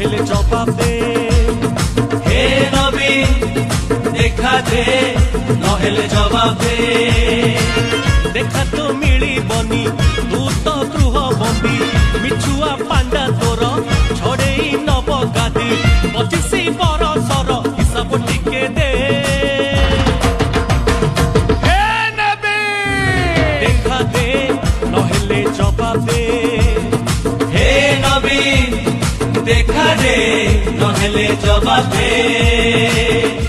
নহলে জবাব দে। হে নবীন দেখা দে নহলে জবাব দে। দেখা তো মিলিবনি তু তো গৃহ বন্দী মিছুয়া পাଣ୍ଡା ତୋର ଛଡ଼େଇ ନବ ଗାଦି 25 ବରଷର ହିସାବ ଟିକେ ଦେ। হে নবী দেখা দে নহলে জবাব দে। হে নবীন দেখা দে নহলে জবাব দে।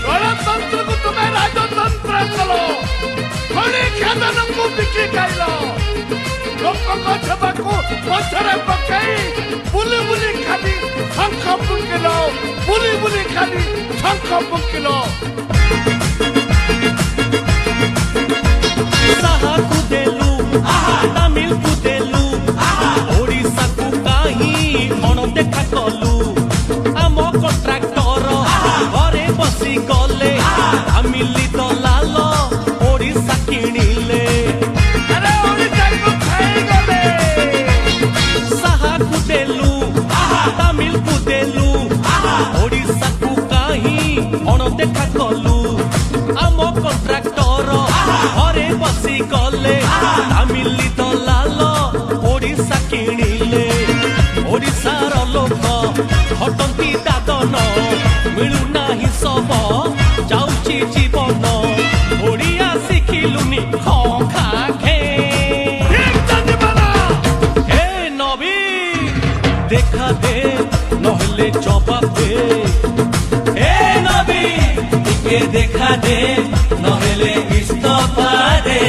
গণতন্ত্রକୁ ତୁମେ ରାଜତନ୍ତ୍ର କଲ, ଖଣି ଖାଦାନକୁ ବିକି ଖାଇଲ, ଲୋକଙ୍କ ସେବାକୁ ପଛରେ ପକାଇ ବୁଲି ବୁଲି ଖାଲି ଶଙ୍ଖ ଫୁଙ୍କିଲ, ବୁଲି ବୁଲି ଖାଲି ଶଙ୍ଖ ଫୁଙ୍କିଲ। ସାହାକୁ ଦେଲୁ ତାମିଲକୁ ଦେଲୁ ଓଡ଼ିଶାକୁ କାହିଁ ଅଣଦେଖା କଲୁ। ଆମ କଣ୍ଟ୍ରାକ୍ଟର ଘରେ ବସି ଗଲେ ତାମିଲି ଦଲାଲ ଓଡ଼ିଶା କିଣିଲେ। ଆରେ ଓଡ଼ିଶାକୁ ଖାଇଗଲେ। ସାହାକୁ ଦେଲୁ ତାମିଲକୁ ଦେଲୁ ଓଡ଼ିଶାକୁ କାହିଁ ଅଣଦେଖା କଲୁ। ଆମ କଣ୍ଟ୍ରାକ୍ଟର ଘରେ ବସି ଗଲେ ତାମିଲି ଦଲାଲ ଓଡ଼ିଶା କିଣିଲେ। ଓଡ଼ିଶାର ଲୋକ ହଟନ୍ତି ଦାଦନ ମିଳୁନାହିଁ ସବ ଯାଉଛି ଜୀବନ। ଓଡ଼ିଆ ଶିଖିଲୁନି ଖ ଖା ଖେ। হে নবী দেখা দে নহলে জবাব দে। হে নবীন ଟିକେ দেখা দে নহলে ইস্তফা দে।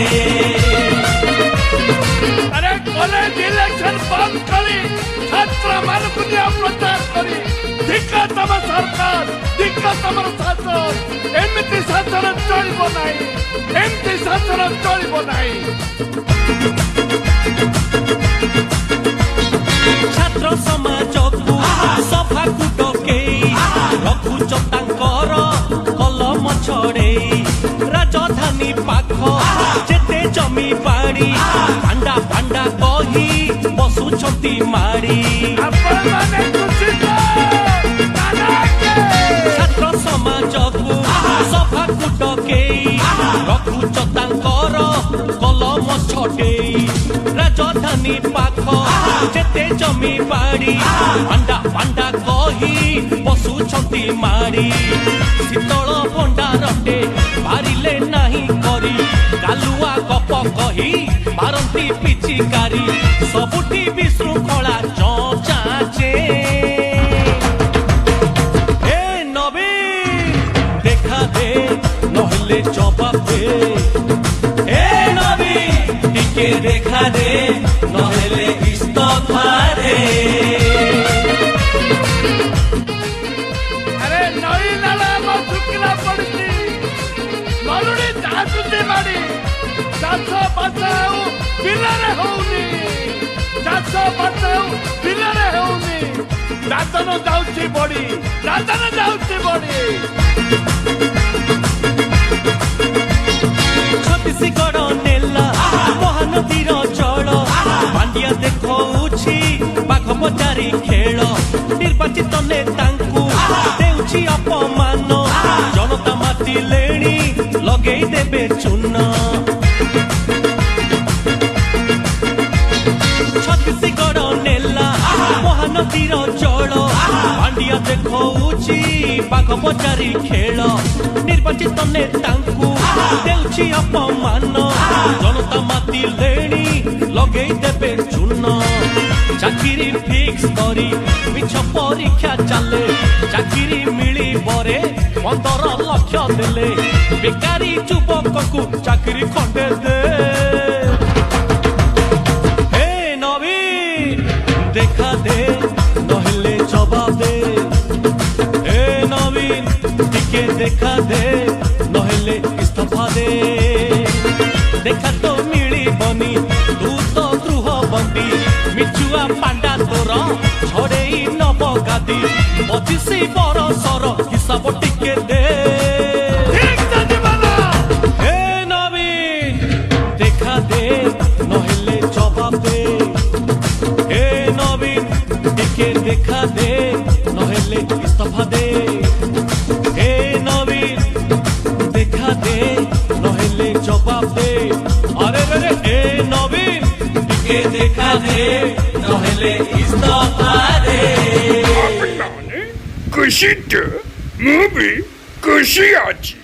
আরে কলেজ ইলেকশন বন্ধ করি ছাত্রମାନଙ୍କୁ নিয়ে প্রচার করি ধিক্কার ତମ ସରକାର, ଧିକ୍କାର ତମର ଶାସନ। ଏମିତି ଶାସନ ଚଳିବ ନାହିଁ, ଏମିତି ଶାସନ ଚଳିବ ନାହିଁ। ଛାତ୍ର ସମାଜକୁ ସଭାକୁ ଡକେଇ ରଖୁଛ ତାଙ୍କର କଲମ ଛଡ଼େଇ। ରାଜଧାନୀ ପାଖ ଯେତେ ଜମି ବାଡ଼ି ଭାଣ୍ଡା ଭାଣ୍ଡା କହି ବସୁଛନ୍ତି ମାଡ଼ି। ଆପଣମାନେ ଖୁସି ତ? ଛାତ୍ର ସମାଜକୁ ସଭାକୁ ଡକେଇ ରଖୁଛ ତାଙ୍କର କଲମ ଛଡ଼େଇ। ରାଜଧାନୀ ପାଖ ଯେତେ ଜମି ବାଡ଼ି ଭାଣ୍ଡା ଭାଣ୍ଡା କହି ବସୁଛନ୍ତି ମାଡ଼ି। ଶୀତଳ ଭଣ୍ଡାରଟେ ପାରିଲେ ନାହିଁ କରି ଗାଲୁଆ ଗପ କହି ମାରନ୍ତି ପିଚିକାରି। ସବୁଠି ବିଶୃଙ୍ଖଳା ଚଚାଚେ। হে নবীন দেখা দে নহলে জবাব দে। হে নবীন ଟିକେ দেখা দে নহলে ইস্তফা দে। আরে নই নালা আমার শুকিলা পড়িছি, মরুড়ি চাষুଛି মাড়ি। ଚାଷ ବାସ ଆଉ ବିଲରେ ହଉନି, ଚାଷ ବାସ ଆଉ ବିଲରେ ହଉନି। ଦାଦନ ଯାଉଛି ବଢି, ଦାଦନ ଯାଉଛି ବଢି। ଛତିଶଗଡ଼ ନେଲା ମହାନଦୀର ଜଳ ପାଣ୍ଡିଆ ଦେଖଉଛି ବାଘ ବଜାରୀ ଖେଳ। ନିର୍ବାଚିତ ନେତାଙ୍କୁ ଦେଉଛି ଅପମାନ ଜନତା ମାତିଲେଣି ଲଗେଇ ଦେବେ ଚୂନ। ଛତିଶଗଡ଼ ନେଲା ମହାନଦୀର ଜଳ ପାଣ୍ଡିଆ ଦେଖଉଛି ବାଘ ବଜାରୀ ଖେଳ। ନିର୍ବାଚିତ ନେତାଙ୍କୁ ଦେଉଛି ଅପମାନ ଜନତା ମାତିଲେଣି ଲଗେଇ ଦେବେ ଚୂନ। ଚାକିରି ଫିକ୍ସ କରି ମିଛ ପରୀକ୍ଷା ଚାଲେ, ଚାକିରି ମିଳିବରେ 15 ଲକ୍ଷ ଦେଲେ। ବେକାରୀ ଯୁବକଙ୍କୁ ଚାକିରି ଖଣ୍ଡେ ଦେ। হে নবীন দেখা দে নহলে জবাব দে। হে নবীন ଟିକେ দেখা দে নহলে ইস্তফা দে। দেখা তো মিলিবনি তু তো গৃহ বন্দী মিছুয়া পাଣ୍ଡା ତୋର ଛଡ଼େଇ ନବ ଗାଦି। 25 ବରଷର ହିସାବ ଟିକେ ଦେ। হে নবীন দেখা দে নহলে জবাব দে। হে নবীন ଟିକେ দেখা দে নহলে ଟିକେ ଦେଖା ଦେ ନହେଲେ ଇସ୍ତଫା ଦେ ଆପଣମାନେ ଖୁସି ତ ମୁଁ ବି ଖୁସି ଅଛି